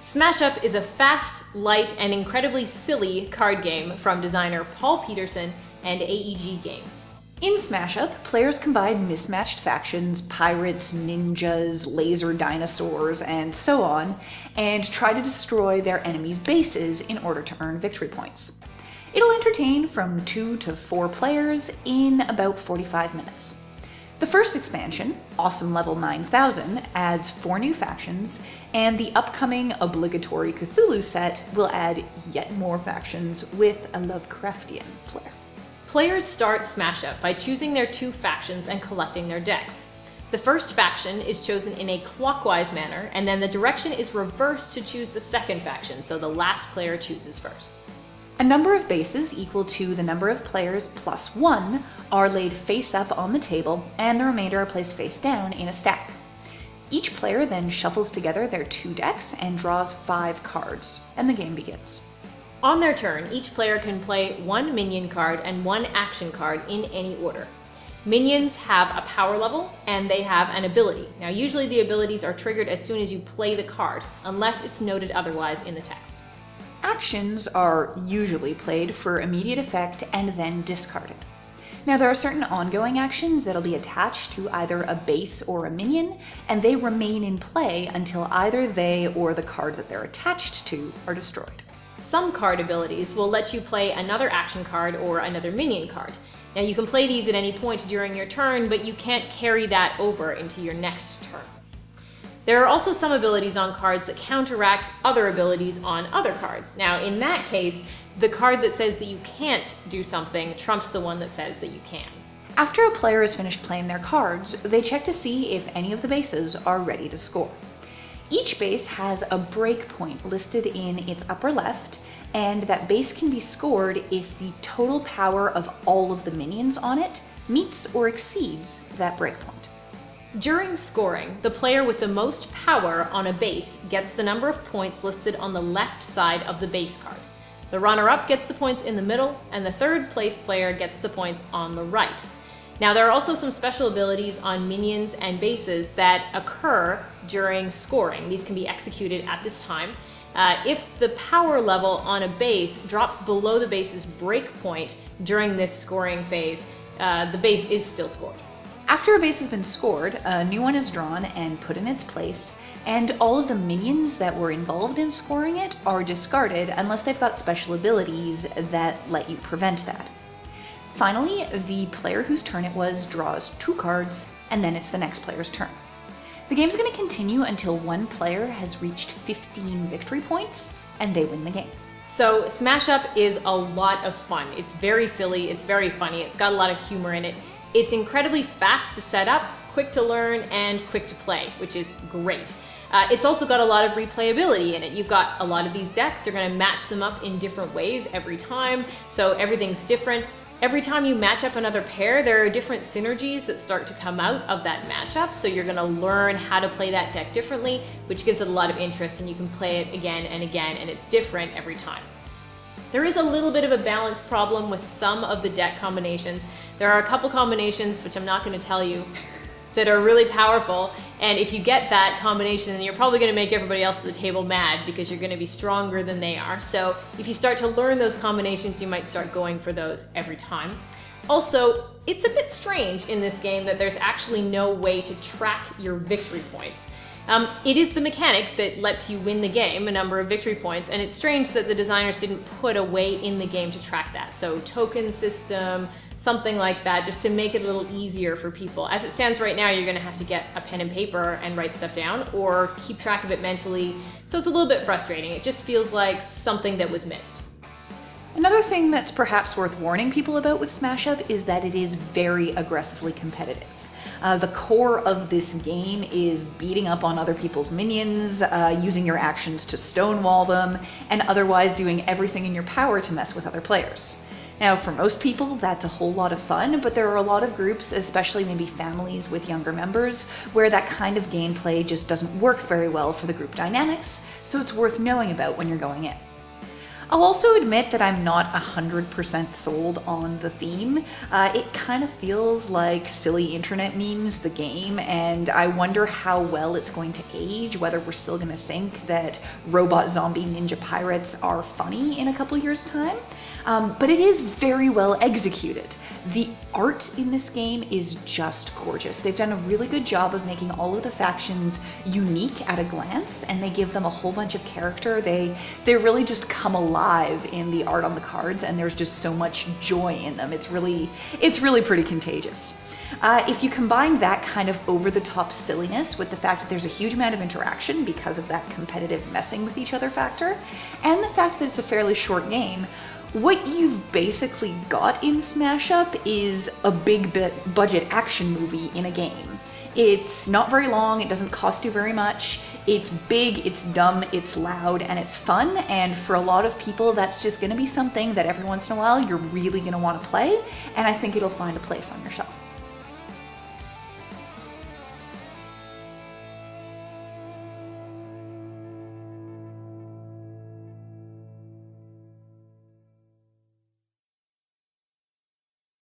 Smash Up is a fast, light, and incredibly silly card game from designer Paul Peterson and AEG Games. In Smash Up, players combine mismatched factions, pirates, ninjas, laser dinosaurs, and so on, and try to destroy their enemies' bases in order to earn victory points. It'll entertain from 2 to 4 players in about 45 minutes. The first expansion, Awesome Level 9000, adds 4 new factions, and the upcoming obligatory Cthulhu set will add yet more factions with a Lovecraftian flair. Players start Smash Up by choosing their 2 factions and collecting their decks. The first faction is chosen in a clockwise manner, and then the direction is reversed to choose the second faction, so the last player chooses first. A number of bases equal to the number of players plus 1 are laid face up on the table, and the remainder are placed face down in a stack. Each player then shuffles together their 2 decks and draws 5 cards, and the game begins. On their turn, each player can play 1 minion card and 1 action card in any order. Minions have a power level, and they have an ability. Now, usually the abilities are triggered as soon as you play the card, unless it's noted otherwise in the text. Actions are usually played for immediate effect and then discarded. Now, there are certain ongoing actions that'll be attached to either a base or a minion, and they remain in play until either they or the card that they're attached to are destroyed. Some card abilities will let you play another action card or another minion card. Now, you can play these at any point during your turn, but you can't carry that over into your next turn. There are also some abilities on cards that counteract other abilities on other cards. Now, in that case, the card that says that you can't do something trumps the one that says that you can. After a player has finished playing their cards, they check to see if any of the bases are ready to score. Each base has a breakpoint listed in its upper left, and that base can be scored if the total power of all of the minions on it meets or exceeds that breakpoint. During scoring, the player with the most power on a base gets the number of points listed on the left side of the base card. The runner-up gets the points in the middle, and the third place player gets the points on the right. Now, there are also some special abilities on minions and bases that occur during scoring. These can be executed at this time. If the power level on a base drops below the base's breakpoint during this scoring phase, the base is still scored. After a base has been scored, a new one is drawn and put in its place, and all of the minions that were involved in scoring it are discarded unless they've got special abilities that let you prevent that. Finally, the player whose turn it was draws 2 cards, and then it's the next player's turn. The game's going to continue until one player has reached 15 victory points, and they win the game. So Smash Up is a lot of fun. It's very silly, it's very funny, it's got a lot of humor in it. It's incredibly fast to set up, quick to learn, and quick to play, which is great. It's also got a lot of replayability in it. You've got a lot of these decks, you're going to match them up in different ways every time, so everything's different. Every time you match up another pair, there are different synergies that start to come out of that matchup, so you're going to learn how to play that deck differently, which gives it a lot of interest, and you can play it again and again, and it's different every time. There is a little bit of a balance problem with some of the deck combinations. There are a couple combinations, which I'm not going to tell you, that are really powerful, and if you get that combination, then you're probably going to make everybody else at the table mad because you're going to be stronger than they are. So if you start to learn those combinations, you might start going for those every time. Also, it's a bit strange in this game that there's actually no way to track your victory points. It is the mechanic that lets you win the game, a number of victory points, and it's strange that the designers didn't put a way in the game to track that. So token system, something like that, just to make it a little easier for people. As it stands right now, you're going to have to get a pen and paper and write stuff down, or keep track of it mentally, so it's a little bit frustrating. It just feels like something that was missed. Another thing that's perhaps worth warning people about with Smash Up is that it is very aggressively competitive. The core of this game is beating up on other people's minions, using your actions to stonewall them, and otherwise doing everything in your power to mess with other players. Now, for most people, that's a whole lot of fun, but there are a lot of groups, especially maybe families with younger members, where that kind of gameplay just doesn't work very well for the group dynamics, so it's worth knowing about when you're going in. I'll also admit that I'm not 100% sold on the theme. It kind of feels like silly internet memes, the game, and I wonder how well it's going to age, whether we're still going to think that robot zombie ninja pirates are funny in a couple years' time. But it is very well executed. The art in this game is just gorgeous. They've done a really good job of making all of the factions unique at a glance, and they give them a whole bunch of character. They really just come alive in the art on the cards, and there's just so much joy in them. It's really pretty contagious. If you combine that kind of over-the-top silliness with the fact that there's a huge amount of interaction because of that competitive messing with each other factor, and the fact that it's a fairly short game, what you've basically got in Smash Up is a big budget action movie in a game. It's not very long, it doesn't cost you very much, it's big, it's dumb, it's loud, and it's fun, and for a lot of people that's just gonna be something that every once in a while you're really gonna want to play, and I think it'll find a place on your shelf.